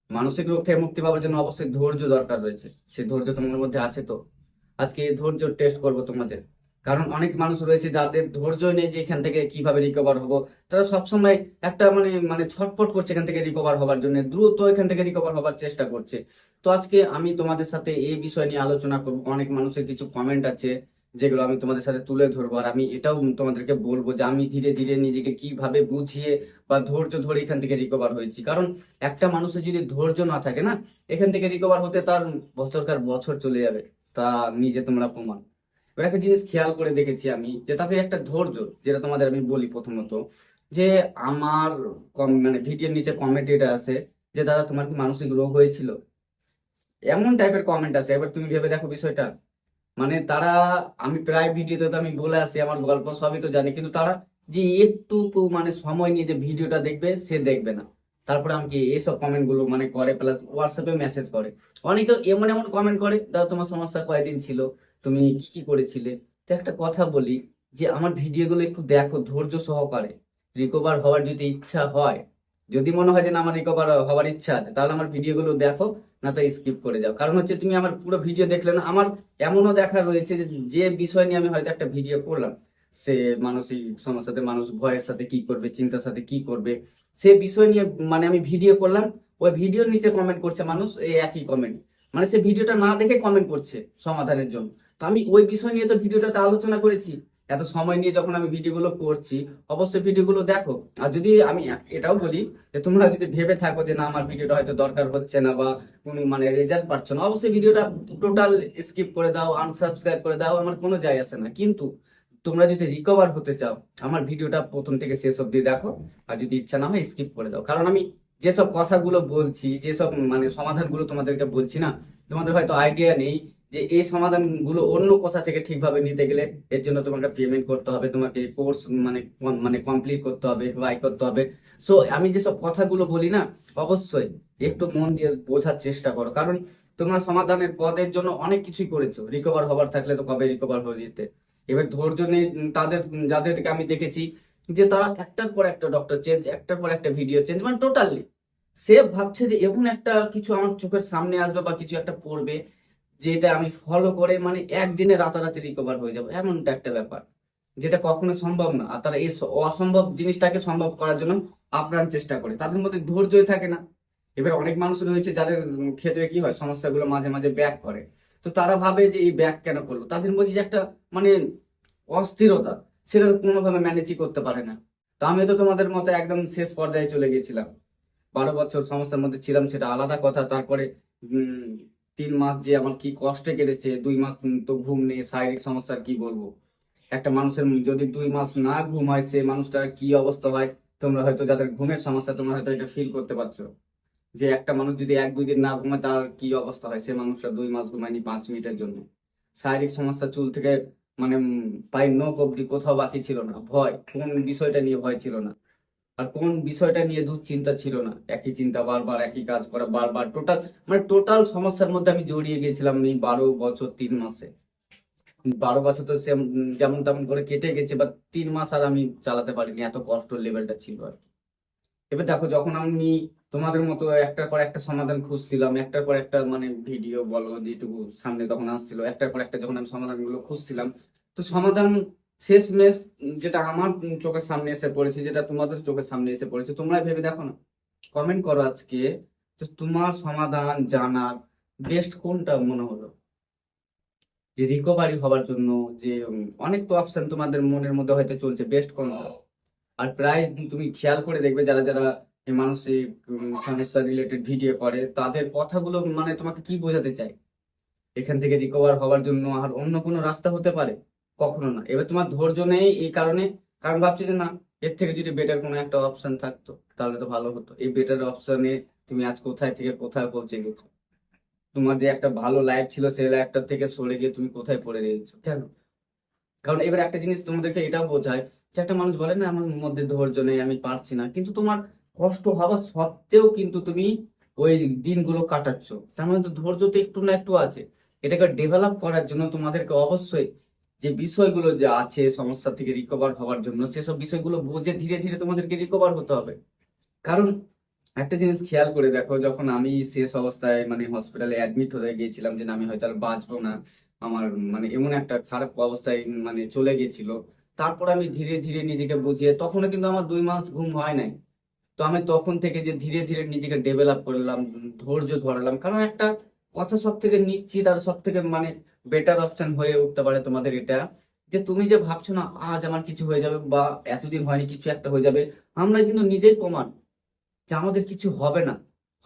মানসিক রোগ থেকে মুক্তি পাওয়ার জন্য অবশ্যই ধৈর্য দরকার রয়েছে। সেই ধৈর্য তোমাদের মধ্যে আছে তো? আজকে এই ধৈর্য টেস্ট করবো তোমাদের। কারণ অনেক মানুষ রয়েছে যাদের ধৈর্য নেই যে এখান থেকে কিভাবে রিকভার হবো। তারা সবসময় একটা মানে মানে ছটফট করছে এখান থেকে রিকভার হওয়ার জন্য, দ্রুত এখান থেকে রিকভার হওয়ার চেষ্টা করছে। তো আজকে আমি তোমাদের সাথে এই বিষয় নিয়ে আলোচনা করবো। অনেক মানুষের কিছু কমেন্ট আছে যেগুলো আমি তোমাদের সাথে তুলে ধরবো, আর আমি এটাও তোমাদেরকে বলবো যে আমি ধীরে ধীরে নিজেকে কিভাবে বুঝিয়ে বা ধৈর্য ধরে এখান থেকে রিকভার হয়েছি। কারণ একটা মানুষের যদি ধৈর্য না থাকে না, এখান থেকে রিকভার হতে তার বছরকার বছর চলে যাবে। তা নিজে তোমরা প্রমাণ। এবার একটা জিনিস খেয়াল করে দেখেছি আমি, যে তাতে একটা ধৈর্য, যেটা তোমাদের আমি বলি প্রথমত, যে আমার মানে ভিডিওর নিচে কমেন্ট এটা আছে যে দাদা তোমার কি মানসিক রোগ হয়েছিল, এমন টাইপের কমেন্ট আছে। এবার তুমি ভেবে দেখো বিষয়টা। মানে তারা, আমি প্রায় ভিডিওতে তো আমি বলে আসি আমার গল্প সবই তো জানি, কিন্তু তারা যে একটু মানে সময় নিয়ে যে ভিডিওটা দেখবে সে দেখবে না। তারপরে আমাকে এইসব কমেন্ট গুলো মানে করে, প্লাস হোয়াটসঅ্যাপে মেসেজ করে। অনেকে এমন এমন কমেন্ট করে, দাদা তোমার সমস্যা কয়দিন ছিল, তুমি কি কি করেছিলে। তো একটা কথা বলি, যে আমার ভিডিওগুলো একটু দেখো ধৈর্য সহকারে। রিকভার হওয়ার যদি ইচ্ছা হয়, যদি মনে হয় যে না আমার রিকভার হওয়ার ইচ্ছা আছে, তাহলে আমার ভিডিওগুলো দেখো, না তো স্কিপ করে যাও। কারণ হচ্ছে তুমি আমার পুরো ভিডিও দেখলে না, আমার এমনও দেখা রয়েছে যে যে বিষয় নিয়ে আমি হয়তো একটা ভিডিও করলাম, সে মানসিক সমস্যাতে মানুষ ভয়ের সাথে কি করবে, চিন্তার সাথে কি করবে, সে বিষয় নিয়ে মানে আমি ভিডিও করলাম, ওই ভিডিওর নিচে কমেন্ট করছে মানুষ এই একই কমেন্ট। মানে সে ভিডিওটা না দেখে কমেন্ট করছে সমাধানের জন্য। তো আমি ওই বিষয় নিয়ে তো ভিডিওটাতে আলোচনা করেছি, এত সময় নিয়ে যখন আমি ভিডিওগুলো করছি, অবশ্যই ভিডিওগুলো দেখো। আর যদি আমি এটাও বলি যে তোমরা যদি ভেবে থাকো যে না আমার ভিডিওটা হয়তো দরকার হচ্ছে না বা কোনো মানে রেজাল্ট পাচ্ছ না, অবশ্যই ভিডিওটা টোটাল স্কিপ করে দাও, আনসাবস্ক্রাইব করে দাও, আমার কোনো যায় আসে না। কিন্তু তোমরা যদি রিকভার হতে চাও, আমার ভিডিওটা প্রথম থেকে শেষ অবধি দেখো। আর যদি ইচ্ছা না হয় স্কিপ করে দাও। কারণ আমি যেসব কথাগুলো বলছি, যেসব মানে সমাধানগুলো তোমাদেরকে বলছি না, তোমাদের হয়তো আইডিয়া নেই যে এই সমাধানগুলো অন্য কোথা থেকে ঠিকভাবে নিতে গেলে এর জন্য তোমাকে পেমেন্ট করতে হবে, তোমাকে কোর্স মানে মানে কমপ্লিট করতে হবে, বাই করতে হবে। সো আমি যেসব কথাগুলো বলি না, অবশ্যই একটু মন দিয়ে বোঝার চেষ্টা করো। কারণ তোমরা সমাধানের পদের জন্য অনেক কিছুই করেছো, রিকভার হবার থাকলে তো কবে রিকভার হয়ে যেতে। এবার ধৈর্য নেই তাদের, যাদেরকে আমি দেখেছি যে তারা একটার পর একটা ডক্টর চেঞ্জ, একটার পর একটা ভিডিও চেঞ্জ, মানে টোটালি সে ভাবছে যে এমন একটা কিছু আমার চোখের সামনে আসবে বা কিছু একটা পড়বে যেটা আমি ফলো করে মানে একদিনে রাতারাতি রিকভার হয়ে যাবো, এমনটা একটা ব্যাপার যেটা কখনো সম্ভব না। আর তারা এই অসম্ভব জিনিসটাকে সম্ভব করার জন্য আপ্রাণ চেষ্টা করে, তাদের মধ্যে ধৈর্যই থাকে না। এবার অনেক মানুষ রয়েছে যাদের ক্ষেত্রে কি হয়, সমস্যাগুলো মাঝে মাঝে ব্যাক করে। তো তারা ভাবে যে এই ব্যাক কেন করলো, তাদের মধ্যে যে একটা মানে অস্থিরতা, সেটা কোনোভাবে ম্যানেজই করতে পারে না। তো আমি তো তোমাদের মতো একদম শেষ পর্যায়ে চলে গেছিলাম, 12 বছর সমস্যার মধ্যে ছিলাম সেটা আলাদা কথা। তারপরে 3 মাস যে আমার কি কষ্টে কেটেছে, 2 মাস তো ঘুম নেই, শারীরিক সমস্যার কি বলবো। একটা মানুষের যদি 2 মাস না ঘুম হয়, সে মানুষটার কি অবস্থা হয়, তোমরা হয়তো যাদের ঘুমের সমস্যা তোমরা হয়তো এটা ফিল করতে পারছো। যে একটা মানুষ যদি 1-2 দিন না ঘুমায় তার কি অবস্থা হয়, সে মানুষটা 2 মাস ঘুমায়নি 5 মিনিটের জন্য। শারীরিক সমস্যা চুল থেকে মানে পায়ের নখ অব্দি কোথাও বাকি ছিল না, ভয় কোন বিষয়টা নিয়ে ভয় ছিল না, আর কোন বিষয়টা নিয়ে দুশ্চিন্তা ছিল না। একই চিন্তা বারবার, একই কাজ করা বারবার, টোটাল মানে টোটাল সমস্যার মধ্যে আমি জড়িয়ে গেছিলাম এই 12 বছর 3 মাসে। 12 বছর তো সেম যেমন তেমন করে কেটে গেছে, বা 3 মাস আর আমি চালাতে পারিনি, এত কষ্ট লেভেলটা ছিল আর কি। এবার দেখো যখন আমি তোমাদের মতো একটার পর একটা সমাধান খুঁজছিলাম, একটার পর একটা মানে ভিডিও বলো যেটুকু সামনে তখন আসছিল, একটার পর একটা যখন আমি সমাধানগুলো খুঁজছিলাম, তো সমাধান শেষমেশ যেটা আমার চোখের সামনে এসে পড়েছে, যেটা তোমাদের চোখের সামনে এসে পড়েছে, তোমরা ভেবে দেখো না। কমেন্ট করো আজকে, তো তোমার সমাধান জানার বেস্ট কোনটা মনে হলো, যে রিকভারি হবার জন্য যে অনেক তো অপশন তোমাদের মনের মধ্যে হয়তো চলছে, বেস্ট কোনটা। আর প্রায় তুমি খেয়াল করে দেখবে যারা যারা এই মানসিক সমস্যা রিলেটেড ভিডিও করে, তাদের কথাগুলো মানে তোমাকে কি বোঝাতে চায়, এখান থেকে রিকভার হওয়ার জন্য আর অন্য কোনো রাস্তা হতে পারে? কখনো না। এবার তোমার ধৈর্য নেই এই কারণে, কারণ ভাবছি যে না, এর থেকে যদি বেটার কোনো একটা অপশন থাকতো তাহলে তো ভালো হতো। এই বেটার অপশনে তুমি আজ কোথায় থেকে কোথায় পৌঁছে গেছো, তোমার যে একটা ভালো লাইফ ছিল সেই লাইফটা থেকে সরে গিয়ে তুমি কোথায় পড়ে রয়েছো কেন? কারণ এবার একটা জিনিস তোমাদেরকে এটাও বোঝায়, যে একটা মানুষ বলে না আমার মধ্যে ধৈর্য নেই, আমি পারছি না, কিন্তু তোমার কষ্ট হওয়া সত্ত্বেও কিন্তু তুমি ওই দিনগুলো কাটাচ্ছ, তার মানে তো ধৈর্য তো একটু না একটু আছে। এটাকে ডেভেলপ করার জন্য তোমাদেরকে অবশ্যই যে বিষয়গুলো যে আছে সমস্যা থেকে রিকভার হওয়ার জন্য, সেসব বিষয়গুলো বুঝে ধীরে ধীরে তোমাদেরকে রিকভার হতে হবে। কারণ একটা জিনিস খেয়াল করে দেখো, যখন আমি শেষ অবস্থায় মানে হসপিটালে অ্যাডমিট হয়ে গিয়েছিলাম, যে না আমি হয়তো আর বাঁচবো না, আমার মানে এমন একটা খারাপ অবস্থায় মানে চলে গেছিল, তারপর আমি ধীরে ধীরে নিজেকে বুঝিয়ে, তখনও কিন্তু আমার 2 মাস ঘুম হয় নাই। তো আমি তখন থেকে যে ধীরে ধীরে নিজেকে ডেভেলপ করলাম, ধৈর্য ধরালাম, কারণ একটা কথা সব থেকে নিশ্চিত আর সব থেকে মানে বেটার অপশন হয়ে উঠতে পারে তোমাদের এটা, যে তুমি যে ভাবছো না আজ আমার কিছু হয়ে যাবে বা এতদিন হয়নি কিছু একটা হয়ে যাবে, আমরা কিন্তু নিজেই প্রমাণ যে আমাদের কিছু হবে না।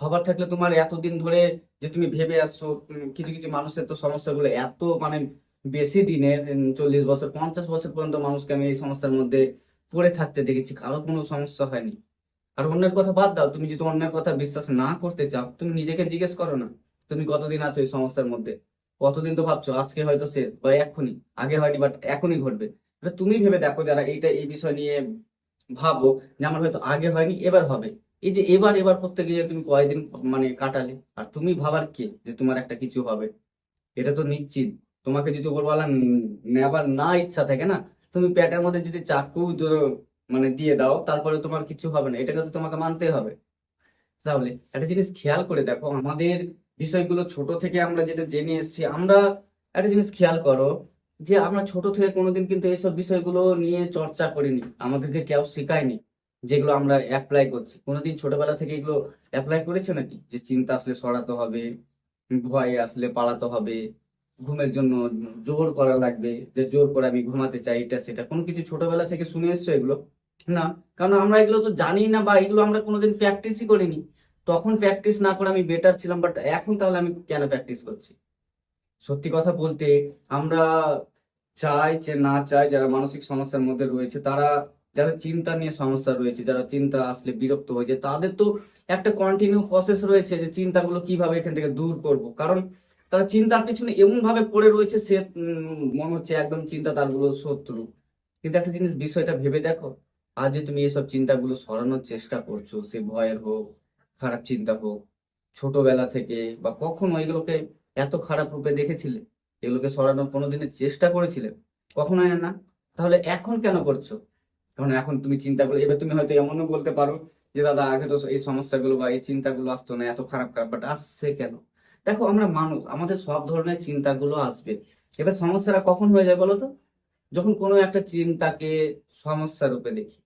হবার থাকলে তোমার এতদিন ধরে যে তুমি ভেবে আসছো, কিছু কিছু মানুষের তো সমস্যাগুলো এত মানে বেশি দিনের, 40 বছর 50 বছর পর্যন্ত মানুষকে আমি এই সমস্যার মধ্যে পড়ে থাকতে দেখেছি, কারো কোনো সমস্যা হয়নি। আর অন্যের কথা বাদ দাও, তুমি যদি অন্যের কথা বিশ্বাস না করতে চাও, তুমি নিজেকে জিজ্ঞেস করো না তুমি কতদিন আছো এই সমস্যার মধ্যে। কতদিন তো ভাবছো আজকে হয়তো শেষ বা এক্ষুনি, আগে হয়নি বাট এখনই ঘটবে। এবার তুমি ভেবে দেখো যারা এই বিষয় নিয়ে ভাবো যে আমার হয়তো আগে হয়নি এবার হবে, এই যে এবার এবার করতে গিয়ে তুমি কয়দিন মানে কাটালে, আর তুমি ভাবার কে যে তোমার একটা কিছু হবে? এটা তো নিশ্চিত। তোমাকে যদি উপরওয়ালা নেবার না ইচ্ছা থাকে না, তুমি পেটের মধ্যে যদি চাকু মানে দিয়ে দাও, তারপরে তোমার কিছু হবে না, এটাকে তো তোমাকে মানতে হবে। তাহলে একটা জিনিস খেয়াল করে দেখো, আমাদের বিষয়গুলো ছোট থেকে আমরা যেটা জেনে এসেছি, আমরা একটা জিনিস খেয়াল করো, যে আমরা ছোট থেকে কোনোদিন কিন্তু এইসব বিষয়গুলো নিয়ে চর্চা করিনি, আমাদেরকে কেউ শেখায়নি। যেগুলো আমরা অ্যাপ্লাই করছি, কোনোদিন ছোটবেলা থেকে এগুলো অ্যাপ্লাই করেছো নাকি? যে চিন্তা আসলে সরাতে হবে, ভয় আসলে পালাতে হবে, ঘুমের জন্য জোর করা লাগবে, যে জোর করে আমি ঘুমাতে চাই, এটা সেটা কোনো কিছু ছোটবেলা থেকে শুনে এসছো এগুলো? না। কারণ আমরা এগুলো তো জানি না, বা এগুলো আমরা কোনোদিন প্র্যাকটিসই করিনি। তখন প্র্যাকটিস না করে আমি বেটার ছিলাম, বাট এখন তাহলে আমি কেন প্র্যাকটিস করছি? সত্যি কথা বলতে, আমরা চাই যে না চাই, যারা মানসিক সমস্যার মধ্যে রয়েছে, তারা যারা চিন্তা নিয়ে সমস্যা রয়েছে, যারা চিন্তা আসলে বিরক্ত হয়েছে, তাদের তো একটা কন্টিনিউ প্রসেস রয়েছে যে চিন্তাগুলো কিভাবে এখান থেকে দূর করব। কারণ তারা চিন্তার পিছনে এমন ভাবে পড়ে রয়েছে, সে মনে হচ্ছে একদম চিন্তা তারগুলো শত্রু। কিন্তু একটা জিনিস বিষয়টা ভেবে দেখো, আজ যে তুমি এসব চিন্তাগুলো সরানোর চেষ্টা করছো, সে ভয়ের হোক, খারাপ চিন্তা হোক, ছোটবেলা থেকে বা কখনো এগুলোকে এত খারাপ রূপে দেখেছিলে? এগুলোকে সরানোর কোনোদিনের চেষ্টা করেছিলে? কখনোই না। তাহলে এখন কেন করছো? কারণ এখন তুমি চিন্তা করলে, এবার তুমি হয়তো এমনও বলতে পারো যে দাদা আগে তো এই সমস্যাগুলো বা এই চিন্তাগুলো আসতো না, এত খারাপ খারাপ বাট আসছে কেন? দেখো আমরা মানুষ, আমাদের সব ধরনের চিন্তাগুলো আসবে। এবার সমস্যাটা কখন হয়ে যায় বলো তো? যখন কোনো একটা চিন্তাকে সমস্যা রূপে দেখি।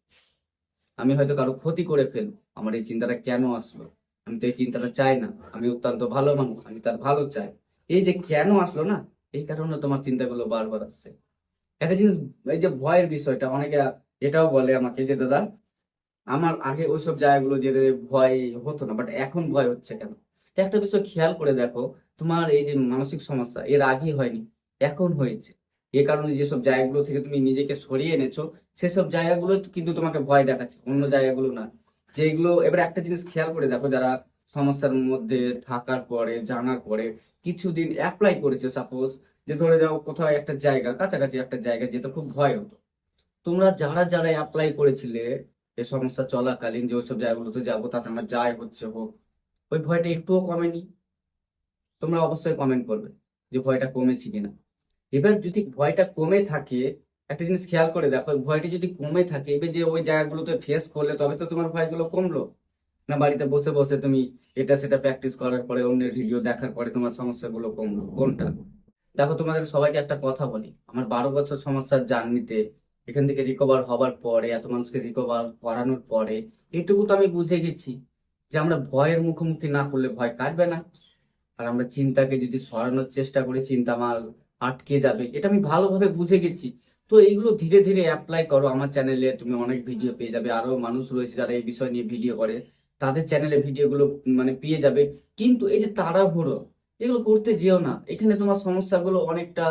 আমি হয়তো কারো ক্ষতি করে ফেলবো, আমার এই চিন্তাটা কেন আসলো? আমি তো এই চিন্তাটা চাই না, আমি অত্যন্ত ভালো মানুষ, আমি তার ভালো চাই। এই যে কেন আসলো না, এই কারণে তোমার চিন্তাগুলো বারবার আসছে। একটা জিনিস, এই যে ভয়ের বিষয়টা, অনেকে এটাও বলে আমাকে যে দাদা আমার আগে ওইসব জায়গাগুলো যেতে ভয় হতো না, বাট এখন ভয় হচ্ছে কেন? তো একটা বিষয় খেয়াল করে দেখো, তোমার এই যে মানসিক সমস্যা এর আগে হয়নি, এখন হয়েছে। এ কারণে যেসব জায়গাগুলো থেকে তুমি নিজেকে সরিয়ে এনেছো, সেসব জায়গাগুলো কিন্তু তোমাকে ভয় দেখাচ্ছে, অন্য জায়গাগুলো না। যেগুলো, এবার একটা জিনিস খেয়াল করে দেখো, যারা সমস্যার মধ্যে থাকার পরে, জানার পরে কিছুদিন অ্যাপ্লাই করেছে, সাপোজ যে ধরে যাও কোথাও একটা জায়গা, কাছাকাছি একটা জায়গা যেতে খুব ভয় হতো, তোমরা যারা যারা অ্যাপ্লাই করেছিলে এই সমস্যা চলাকালীন, যে ওইসব জায়গাগুলোতে যাবো তাতে আমার যায় হচ্ছে হোক, ওই ভয়টা একটুও কমেনি? তোমরা অবশ্যই কমেন্ট করবে যে ভয়টা কমেছে কিনা। এবার যদি ভয়টা কমে থাকে, একটা জিনিস খেয়াল করে দেখো, ওই ভয়টা যদি কমে থাকে, এবার যে ওই জায়গাগুলোতে ফেস করলে তবে তো তোমার ভয়গুলো কমলো। না বাড়িতে বসে বসে তুমি এটা সেটা প্র্যাকটিস করার পরে, অন্যের ভিডিও দেখার পরে তোমার সমস্যাগুলো কমলো? কোনটা? দেখো তোমাদের সবাইকে একটা কথা বলি, আমার 12 বছর সমস্যার জার্নিতে এখান থেকে রিকভার হবার পরে, এত মানুষকে রিকভার করানোর পরে, এটুকু তো আমি বুঝে গেছি যে আমরা ভয়ের মুখোমুখি না করলে ভয় কাটবে না। আর আমরা চিন্তাকে যদি সরানোর চেষ্টা করি, চিন্তা আমার আটকে যাবে, এটা আমি ভালোভাবে বুঝে গেছি। তো এইগুলো ধীরে ধীরে অ্যাপ্লাই করো। আমার চ্যানেলে তুমি অনেক ভিডিও পেয়ে যাবে, আরো মানুষ রয়েছে যারা এই বিষয় নিয়ে ভিডিও করে, তাদের চ্যানেলে ভিডিওগুলো মানে পেয়ে যাবে। কিন্তু এই যে তাড়াহুড়ো, এগুলো করতে যেও না, এখানে তোমার সমস্যাগুলো অনেকটা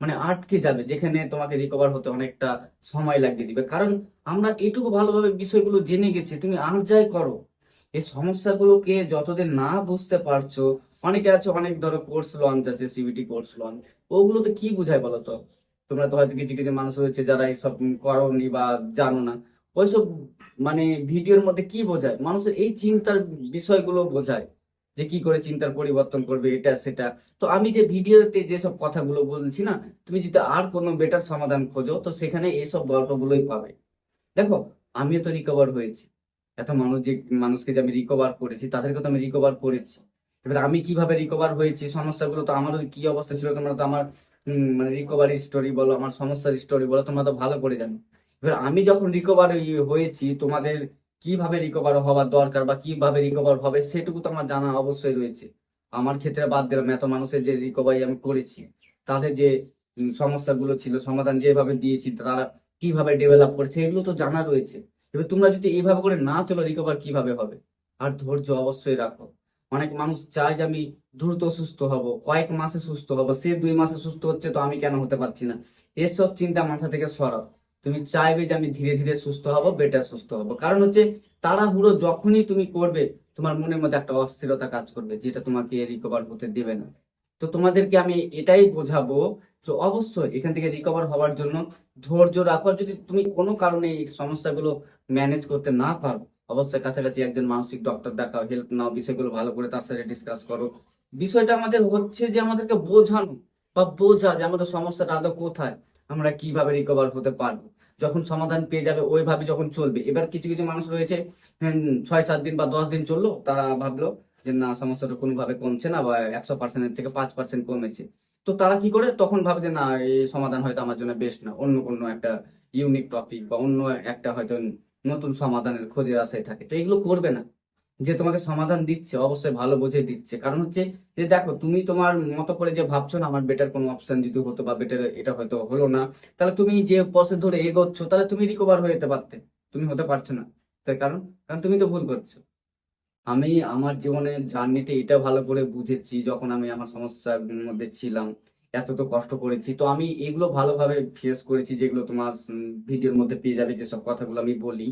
মানে আটকে যাবে, যেখানে তোমাকে রিকভার হতে অনেকটা সময় লাগিয়ে দিবে। কারণ আমরা এটুকু ভালোভাবে বিষয়গুলো জেনে গেছি, তুমি আর যাই করো, এই সমস্যাগুলোকে যতদিন না বুঝতে পারছো, অনেকে আছে, অনেক ধরো কোর্স লঞ্চ আছে, সিবিটি কোর্স লঞ্চ, ওগুলোতে কি বোঝায় বলো তো? তোমরা তো হয়তো কিছু কিছু মানুষ রয়েছে যারা এইসব করোনি বা জানো না, ওইসব মানে ভিডিওর মধ্যে কি বোঝায়, মানুষের এই চিন্তার বিষয়গুলো বোঝায়, যে কি করে চিন্তার পরিবর্তন করবে, এটা সেটা। তো আমি যে ভিডিওতে যেসব কথাগুলো বলছি না, তুমি যদি আর কোনো বেটার সমাধান খোঁজো, তো সেখানে এইসব গল্পগুলোই পাবে। দেখো, আমিও তো রিকভার হয়েছি, এত মানুষকে যে আমি রিকভার করেছি, তাদেরকে তো আমি রিকভার করেছি। এবার আমি কিভাবে রিকভার হয়েছি, সমস্যাগুলো তো আমারও কি অবস্থা ছিল, তোমরা তো আমার মানে রিকভারি স্টোরি বলো, আমার সমস্যার স্টোরি বলো, তোমরা তো ভালো করে জানো। এবার আমি যখন রিকভার হয়েছি, তোমাদের কিভাবে রিকভার হওয়ার দরকার বা কিভাবে রিকভার হবে সেটুকু তো আমার জানা অবশ্যই রয়েছে। আমার ক্ষেত্রে বাদ দিলাম, এত মানুষের যে রিকভারি আমি করেছি, তাদের যে সমস্যাগুলো ছিল সমাধান যেভাবে দিয়েছি, তারা কিভাবে ডেভেলপ করেছে, এগুলো তো জানা রয়েছে। এবার তোমরা যদি এইভাবে করে না চলো, রিকভার কিভাবে হবে? আর ধৈর্য অবশ্যই রাখো। অনেক মানুষ চায় যে আমি দ্রুত সুস্থ হব, কয়েক মাসে সুস্থ হব, সে 2 মাসে সুস্থ হচ্ছে, তো আমি কেন হতে পারছি না? এসব চিন্তা মাথা থেকে সরাও। তুমি চাইবে যে আমি ধীরে ধীরে সুস্থ হব, বেটার সুস্থ হব। কারণ হচ্ছে তাড়াহুড়ো যখনই তুমি করবে, তোমার মনের মধ্যে একটা অস্থিরতা কাজ করবে, যেটা তোমাকে রিকভার হতে দেবে না। তো তোমাদেরকে আমি এটাই বোঝাবো যে অবশ্যই এখান থেকে রিকভার হওয়ার জন্য ধৈর্য রাখো। আর যদি তুমি কোনো কারণে এই সমস্যাগুলো ম্যানেজ করতে না পারো, অবশ্যই কাছাকাছি একজন মানসিক ডক্টর দেখাও, হেল্প নাও, বিষয়গুলো ভালো করে তার সাথে ডিসকাস করো। বিষয়টা আমাদের হচ্ছে যে আমাদেরকে বোঝানো বা বোঝা যে আমাদের সমস্যাটা আদৌ কোথায়, আমরা কিভাবে রিকভার হতে পারবো। যখন সমাধান পেয়ে যাবে ওইভাবে যখন চলবে। এবার কিছু কিছু মানুষ রয়েছে, 6-7 দিন বা 10 দিন চললো, তারা ভাবলো যে না, সমস্যাটা কোনোভাবে কমছে না বা 100%-এর থেকে 5% কমেছে। তো তারা কি করে তখন ভাবে যে না, এই সমাধান হয়তো আমার জন্য বেস্ট না, অন্য কোনো একটা ইউনিক টপিক বা অন্য একটা হয়তো নতুন সমাধানের খোঁজের আশায় থাকে। তো এগুলো করবে না। যে তোমাকে সমাধান দিচ্ছে অবশ্যই ভালো বুঝে দিচ্ছে। কারণ হচ্ছে যে দেখো, তুমি তোমার মতো করে যে ভাবছো না আমার বেটার কোনো অপশন যদি হতো বা বেটার এটা হয়তো হলো না, তাহলে তুমি যে পথে ধরে এগোচ্ছ, তাহলে তুমি রিকভার হয়ে যেতে পারতে। তুমি হতে পারছো না, তার কারণ কারণ তুমি তো ভুল করছো। আমি আমার জীবনের জার্নিতে এটা ভালো করে বুঝেছি, যখন আমি আমার সমস্যার মধ্যে ছিলাম, এত তো কষ্ট করেছি, তো আমি এগুলো ভালোভাবে ফেস করেছি, যেগুলো তোমার ভিডিওর মধ্যে পেয়ে যাবে, যেসব কথাগুলো আমি বলি।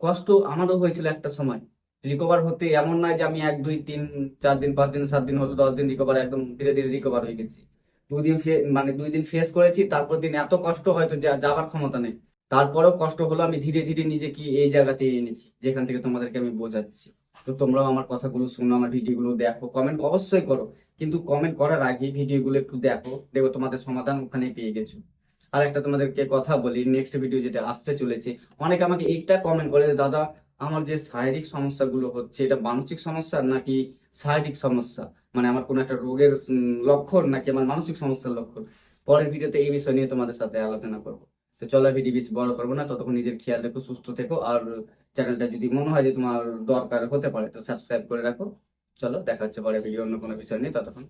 কষ্ট আমারও হয়েছিল একটা সময়। রিকভার হতে এমন নয় যে আমি 1 2 3 4 দিন 5 দিন 7 দিন হলো 10 দিন রিকভার, একদম ধীরে ধীরে রিকভার হয়ে গেছি। 2 দিন মানে 2 দিন ফেস করেছি, তারপর দিন এত কষ্ট হয়তো যাবার ক্ষমতা নেই। তারপরেও কষ্ট হলো, আমি ধীরে ধীরে নিজেকে এই জায়গাতে এনেছি যেখান থেকে তোমাদেরকে আমি বোঝাচ্ছি। তো তোমরাও আমার কথাগুলো শুনো, আমার ভিডিওগুলো দেখো, কমেন্ট অবশ্যই করো। কিন্তু কমেন্ট করার আগে ভিডিওগুলো একটু দেখো, দেখো তোমাদের সমাধান ওখানে পেয়ে গেছো। আর একটা তোমাদেরকে কথা বলি, নেক্সট ভিডিও যেটা আসতে চলেছে, অনেকে আমাকে এইটা কমেন্ট করে, দাদা আমার যে শারীরিক সমস্যাগুলো হচ্ছে, এটা মানসিক সমস্যা নাকি শারীরিক সমস্যা, মানে আমার কোনো একটা রোগের লক্ষণ নাকি আমার মানসিক সমস্যার লক্ষণ। পরের ভিডিওতে এই বিষয় নিয়ে তোমাদের সাথে আলোচনা করবো। তো চলো, ভিডিও বেশি বড় করবো না, ততক্ষণ নিজের খেয়াল রেখো, সুস্থ থেকো। আর চ্যানেলটা যদি মনে হয় যে তোমার দরকার হতে পারে, তো সাবস্ক্রাইব করে রাখো। চলো, দেখা হচ্ছে পরে ভিডিও অন্য কোনো বিষয় নিয়ে, ততক্ষণ